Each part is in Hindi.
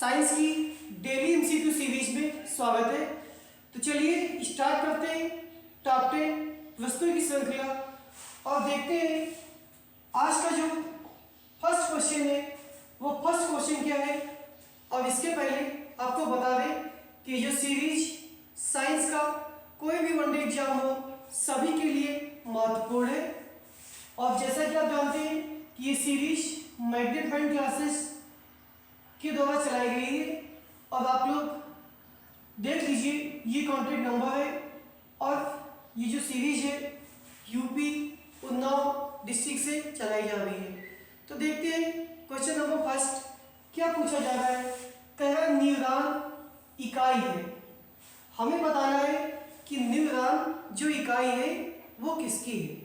साइंस की डेली एमसीक्यू सीरीज में स्वागत है। तो चलिए स्टार्ट करते हैं टॉप 10 वस्तुओं की श्रृंखला और देखते हैं आज का जो फर्स्ट क्वेश्चन है वो फर्स्ट क्वेश्चन क्या है। और इसके पहले आपको बता दें कि जो सीरीज साइंस का कोई भी वनडे एग्जाम हो सभी के लिए महत्वपूर्ण है। और जैसा कि आप जानते हैं कि ये सीरीज मैग्नेट बैंड क्लासेस के द्वारा चलाई गई है और आप लोग देख लीजिए ये कॉन्टैक्ट नंबर है और ये जो सीरीज है यूपी उन्नाव डिस्ट्रिक्ट से चलाई जा रही है। तो देखते हैं क्वेश्चन नंबर फर्स्ट क्या पूछा जा रहा है। कह रहा है न्यूरॉन इकाई है। हमें बताना है कि न्यूरॉन जो इकाई है वो किसकी है।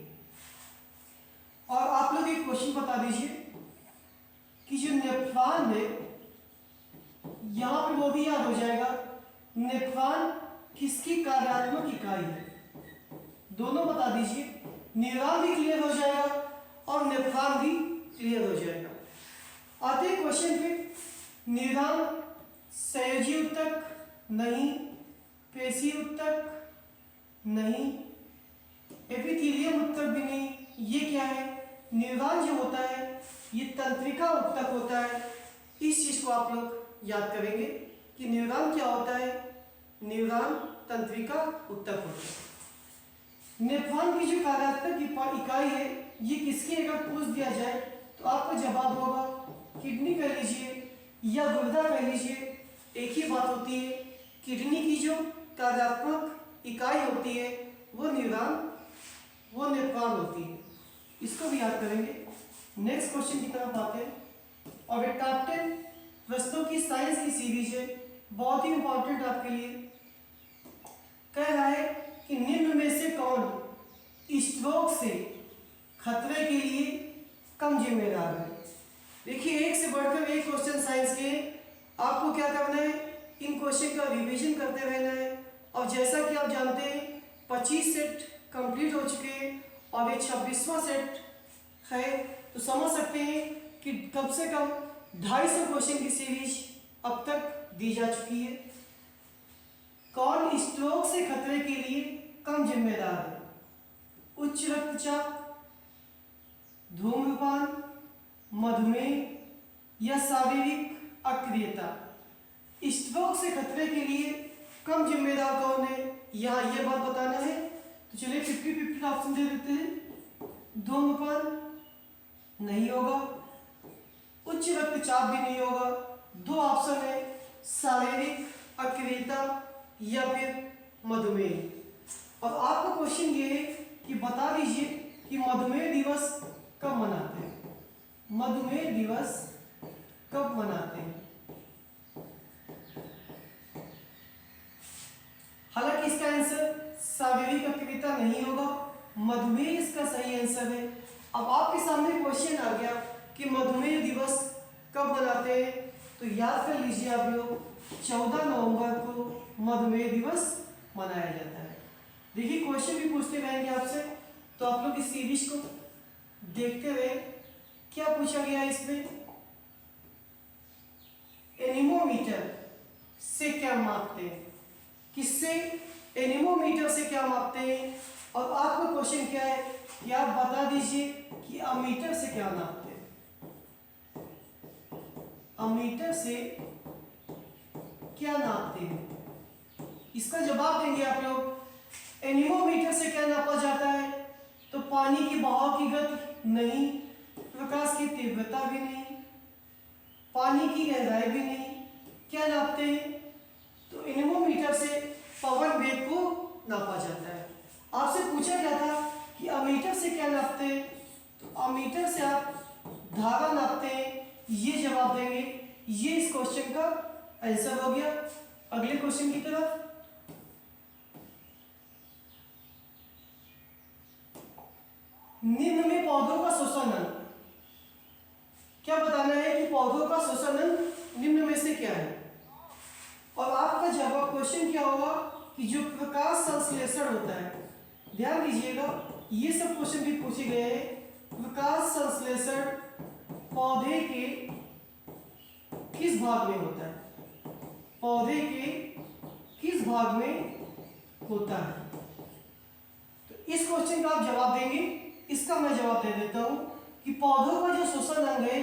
और आप लोग एक क्वेश्चन बता दीजिए कि जो नेफ्रॉन है यहां पे वो भी याद हो जाएगा। नेफ्रॉन किसकी कार्यात्मक इकाई है, दोनों बता दीजिए। न्यूरॉन भी क्लियर हो जाएगा और नेफ्रॉन भी क्लियर हो जाएगा। आते हैं क्वेश्चन पे। न्यूरॉन संयोजी उत्तक नहीं, पेशी उत्तक नहीं, एपिथेलियम उत्तक भी नहीं। ये क्या है? न्यूरॉन जो होता है ये तंत्रिका उत्तक होता है। इस चीज को आप लोग याद करेंगे कि न्यूरॉन क्या होता है। न्यूरॉन तंत्रिका उत्तक होता है। नेफ्रॉन की जो कार्यात्मक इकाई है ये किसकी अगर पूछ दिया जाए तो आपका जवाब होगा किडनी कह लीजिए या गुर्दा कह लीजिए, एक ही बात होती है। किडनी की जो कार्यात्मक इकाई होती है वो नेफ्रॉन होती है। इसको भी याद करेंगे। नेक्स्ट क्वेश्चन की तरफ आते हैं और एक टॉप 10 वस्तुओं की साइंस की सीरीज है, बहुत ही इंपॉर्टेंट आपके लिए। कह रहा है कि निम्न में से कौन स्ट्रोक से खतरे के लिए कम जिम्मेदार है। देखिए एक से बढ़कर एक क्वेश्चन साइंस के, आपको क्या करना है, इन क्वेश्चन का रिवीजन करते रहना है। और जैसा कि आप जानते हैं 25 सेट कंप्लीट हो चुके हैं और ये 26वां सेट है। तो समझ सकते हैं कि कम से कम 250 क्वेश्चन की सीरीज अब तक दी जा चुकी है। कौन स्ट्रोक से खतरे के लिए कम जिम्मेदार है? उच्च रक्तचाप, धूम्रपान, मधुमेह या शारीरिक अक्रियता। स्ट्रोक से खतरे के लिए कम जिम्मेदार कौन है, यहाँ ये बात बताना है। तो चलिए 50-50 ऑप्शन दे देते हैं। धूम्रपान नहीं होगा, उच्च रक्तचाप भी नहीं होगा। दो ऑप्शन है, शारीरिक अक्रियता या फिर मधुमेह। और आपका क्वेश्चन ये है कि बता दीजिए कि मधुमेह दिवस कब मनाते हैं। मधुमेह दिवस कब मनाते हैं? हालांकि इसका आंसर शारीरिक अक्रियता नहीं होगा, मधुमेह इसका सही आंसर है। अब आपके सामने क्वेश्चन आ गया कि मधुमेह दिवस कब मनाते हैं, तो याद कर लीजिए आप लोग 14 नवंबर को मधुमेह दिवस मनाया जाता है। देखिए क्वेश्चन भी पूछते रहेंगे आपसे, तो आप लोग इस सीरीज को देखते हुए क्या पूछा गया है इसमें। एनीमोमीटर से क्या मापते हैं, किससे? एनीमोमीटर से क्या मापते हैं। और आपका क्वेश्चन क्या है कि आप बता दीजिए कि अमीटर से क्या नापते हैं। अमीटर से क्या नापते हैं, इसका जवाब देंगे आप लोग। एनीमोमीटर से क्या नापा जाता है, तो पानी की बहाव की गति नहीं, प्रकाश की तीव्रता भी नहीं, पानी की गहराई भी नहीं। क्या नापते हैं, तो एनीमोमीटर से पवन वेग को नापा जाता है। आपसे पूछा गया था कि अमीटर से क्या नापते हैं, तो अमीटर से आप धारा नापते हैं, ये जवाब देंगे। ये इस क्वेश्चन का आंसर हो गया। अगले क्वेश्चन की तरफ। निम्न में पौधों का श्वसन अंग, क्या बताना है कि पौधों का श्वसन अंग निम्न में से क्या है। और आपका जवाब क्वेश्चन क्या होगा कि जो प्रकाश संश्लेषण होता है, ध्यान दीजिएगा ये सब क्वेश्चन भी पूछे गए हैं। प्रकाश संश्लेषण पौधे के किस भाग में होता है? पौधे के किस भाग में होता है? तो इस क्वेश्चन का आप जवाब देंगे। इसका मैं जवाब दे देता हूं कि पौधों का जो श्वसन अंग है,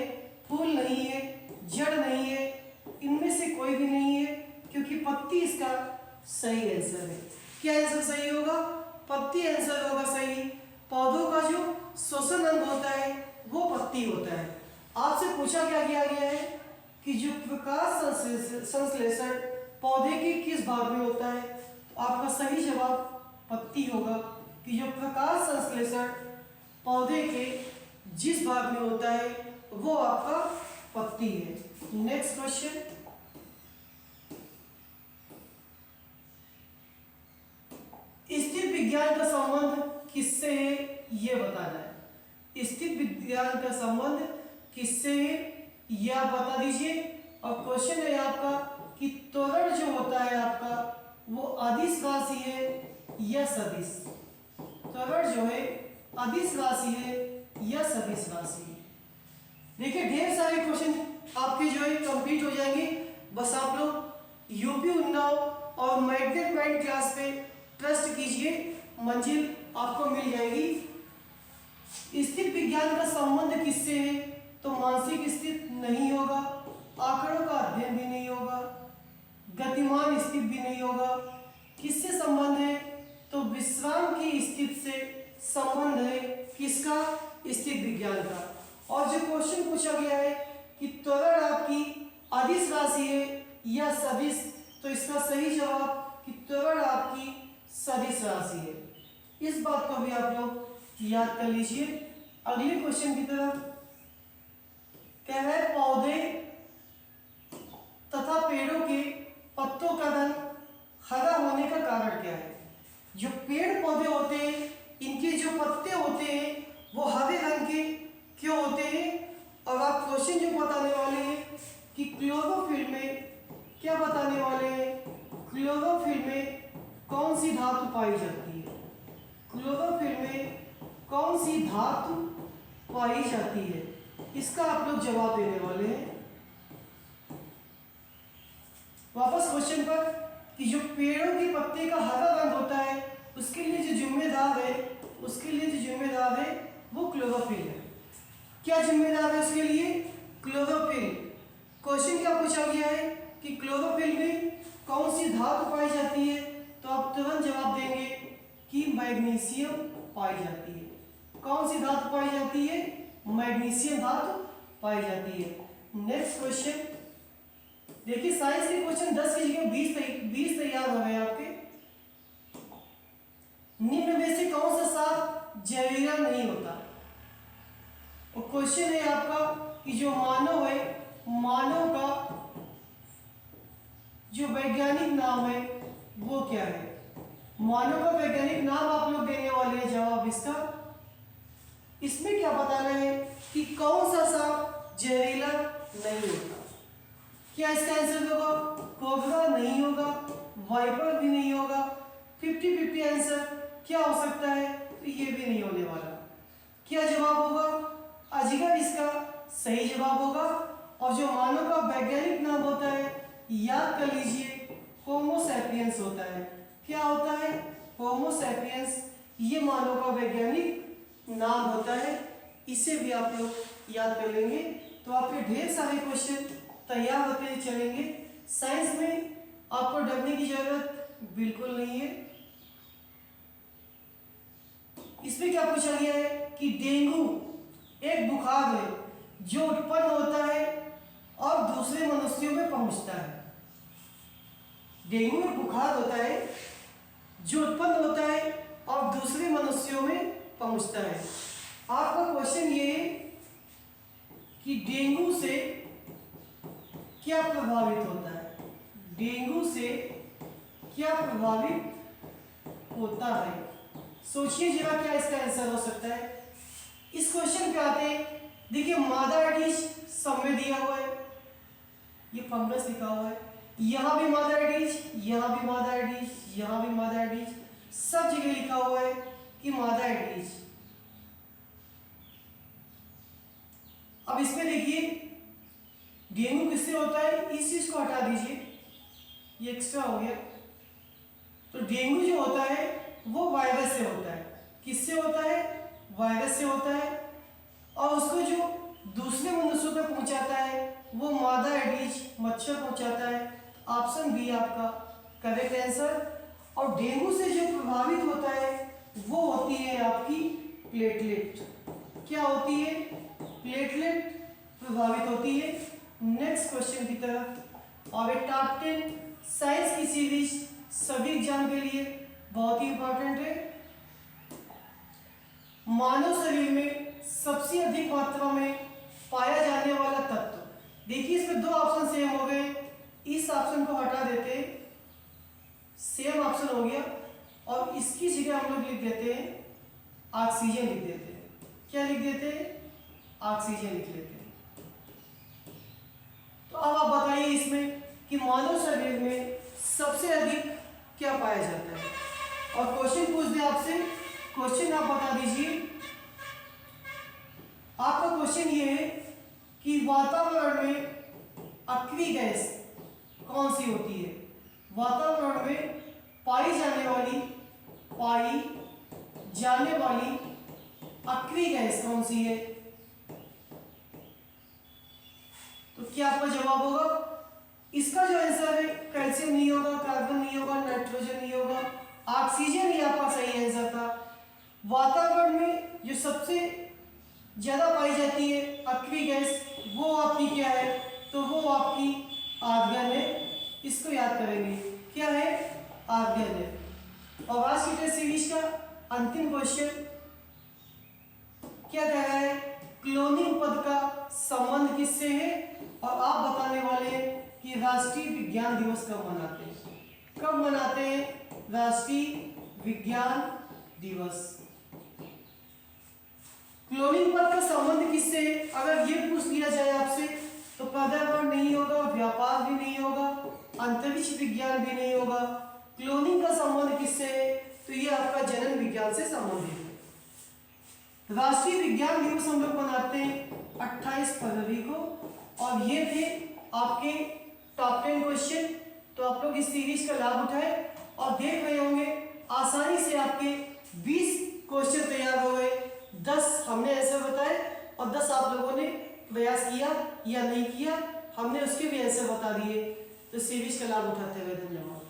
फूल नहीं है, जड़ नहीं है, इनमें से कोई भी नहीं है, क्योंकि पत्ती इसका सही आंसर है। क्या आंसर सही होगा? पत्ती आंसर होगा सही। पौधों का जो श्वसन अंग होता है वो पत्ती होता है। आपसे पूछा क्या गया है कि जो प्रकाश संश्लेषण पौधे के किस भाग में होता है, तो आपका सही जवाब पत्ती होगा कि जो प्रकाश संश्लेषण पौधे के जिस भाग में होता है वो आपका पत्ती है। नेक्स्ट क्वेश्चन, स्थिर विज्ञान का संबंध किससे है ये बताना है। स्थिर विज्ञान का संबंध किससे है ये आप बता दीजिए। और क्वेश्चन है आपका कि त्वरण जो होता है आपका वो अदिश राशि है या सदिश? त्वरण जो है अदिश राशि है या सदिश राशि है? देखिए ढेर सारे क्वेश्चन आपके जो है कंप्लीट हो जाएंगे। बस आप लोग यूपी उन्नाव और मैग्नेट माइंड क्लास पे ट्रस्ट कीजिए, मंजिल आपको मिल जाएगी। स्थिर विज्ञान का संबंध किससे है? तो मानसिक स्थिति नहीं होगा, आंकड़ों का अध्ययन भी नहीं होगा, गतिमान स्थिति भी नहीं होगा। किससे संबंध है? तो विश्राम की स्थिति से संबंध है। किसका? स्थिर विज्ञान का। और जो क्वेश्चन पूछा गया है कि त्वरण आपकी अदिश राशि है या सदिश, तो इसका सही जवाब कि त्वरण आपकी सदिश राशि है। इस बात को भी आप लोग याद कर लीजिए। अगले क्वेश्चन की तरफ कह रहा है पौधे तथा पेड़ों के पत्तों का रंग हरा होने का कारण क्या है? जो पेड़ पौधे होते हैं इनके जो पत्ते होते हैं वो हरे रंग के क्यों होते हैं? और आप क्वेश्चन जो बताने वाले हैं कि क्लोरोफिल में क्या बताने वाले हैं? क्लोरोफिल में कौन सी धातु पाई जाती है? क्लोरोफिल में कौन सी धातु पाई जाती है? इसका आप लोग जवाब देने वाले हैं। वापस क्वेश्चन पर कि जो पेड़ों के पत्ते का हरा रंग होता है उसके लिए जो जिम्मेदार है वो क्लोरोफिल है। क्या जिम्मेदार है उसके लिए? क्लोरोफिल। क्वेश्चन क्या पूछा गया है कि क्लोरोफिल में कौन सी धातु पाई जाती है? तो आप तुरंत जवाब देंगे कि मैग्नीशियम पाई जाती है। कौन सी धातु पाई जाती है? मैग्नीशियम धातु पाई जाती है। नेक्स्ट क्वेश्चन देखिए, साइंस के क्वेश्चन 10 की जगह 20 तैयार हो गए आपके। निम्न में से कौन सा सांप जहरीला नहीं होता? और क्वेश्चन है आपका कि जो मानव है, मानव का जो वैज्ञानिक नाम है वो क्या है? मानव का वैज्ञानिक नाम आप लोग देने वाले हैं जवाब इसका। इसमें क्या बताना है कि कौन सा सांप जहरीला नहीं होता? क्या इसका आंसर होगा? कोबरा नहीं होगा, वाइपर भी नहीं होगा। 50-50 आंसर क्या हो सकता है? तो ये भी नहीं होने वाला। क्या जवाब होगा? अजगर इसका सही जवाब होगा। और जो मानव का वैज्ञानिक नाम होता है याद कर लीजिए, होमो सैपियंस होता है। क्या होता है? होमो सैपियंस, ये मानव का वैज्ञानिक नाम होता है। इसे भी आप लोग याद कर लेंगे तो आपके ढेर सारे क्वेश्चन तैयार होते चलेंगे। साइंस में आपको डरने की जरूरत बिल्कुल नहीं है। इसमें क्या पूछा गया है कि डेंगू एक बुखार है जो उत्पन्न होता है और दूसरे मनुष्यों में पहुंचता है। डेंगू एक बुखार होता है जो उत्पन्न होता है और दूसरे मनुष्यों में पहुंचता है। आपका क्वेश्चन ये है कि डेंगू से क्या प्रभावित होता है? डेंगू से क्या प्रभावित होता है? सोचिए जरा क्या इसका आंसर हो सकता है। इस क्वेश्चन पे आते हैं। देखिए मादा एडिस सब में दिया हुआ है, ये फंगस लिखा हुआ है, यहाँ भी मादा एडिस, यहाँ भी मादा एडिस, यहाँ भी मादा एडिस, सब जगह लिखा हुआ है कि मादा एडिस। अब इसमें देखिए डेंगू किससे होता है, इस चीज को हटा दीजिए। ये एक्स्ट्रा हो गया। तो डेंगू जो होता है वो वायरस से होता है। किससे होता है? वायरस से होता है। और उसको जो दूसरे मनुष्यों तक पहुंचाता है वो मादा एडिज मच्छर पहुंचाता है। ऑप्शन बी आपका करेक्ट आंसर। और डेंगू से जो प्रभावित होता है वो होती है आपकी प्लेटलेट। क्या होती है? प्लेटलेट प्रभावित होती है। नेक्स्ट क्वेश्चन की तरफ। और एक टॉप 10 साइंस की सीरीज सभी एग्जाम के लिए बहुत ही इंपॉर्टेंट है। मानव शरीर में सबसे अधिक मात्रा में पाया जाने वाला तत्व। देखिए इसमें दो ऑप्शन सेम हो गए, इस ऑप्शन को हटा देते, सेम ऑप्शन हो गया और इसकी जगह हम लोग लिख देते हैं ऑक्सीजन लिख देते हैं। क्या लिख देते हैं? ऑक्सीजन लिख लेते हैं। तो अब आप बताइए इसमें कि मानव शरीर में सबसे अधिक क्या पाया जाता है। और क्वेश्चन पूछ दे आपसे, क्वेश्चन आप बता दीजिए। आपका क्वेश्चन ये है कि वातावरण में अक्वी गैस कौन सी होती है? वातावरण में पाई जाने वाली अक्वी गैस कौन सी है? तो क्या आपका जवाब होगा? इसका जो आंसर है कैल्शियम नहीं होगा, कार्बन नहीं होगा, नाइट्रोजन नहीं होगा, ऑक्सीजन ही आपका सही आंसर था। वातावरण में जो सबसे ज्यादा पाई जाती है अक्वी गैस वो आपकी क्या है? तो वो आपकी आर्गन है। इसको याद करेंगे, क्या है? आर्गन है। और आज की टेस्ट सीरीज का अंतिम क्वेश्चन क्या कह रहा है? क्लोनिंग पद का संबंध किससे है? और आप बताने वाले हैं कि राष्ट्रीय विज्ञान दिवस कब मनाते हैं? कब मनाते हैं राष्ट्रीय विज्ञान दिवस? क्लोनिंग पद का संबंध किससे है? अगर ये पूछ लिया जाए आपसे तो पर्यावरण नहीं होगा, व्यापार भी नहीं होगा, अंतरिक्ष विज्ञान भी नहीं होगा। क्लोनिंग का संबंध किससे है? तो ये आपका जनन विज्ञान से संबंधित है। राष्ट्रीय विज्ञान दिवस हम लोग मनाते हैं 28 फरवरी को। और ये थे आपके टॉप 10 क्वेश्चन। तो आप लोग इस सीरीज का लाभ उठाए और देख रहे होंगे आसानी से आपके 20 क्वेश्चन तैयार हो गए। 10 हमने आंसर बताए और 10 आप लोगों ने प्रयास किया या नहीं किया, हमने उसके भी आंसर बता दिए। तो सीरीज का लाभ उठाते हुए धन्यवाद।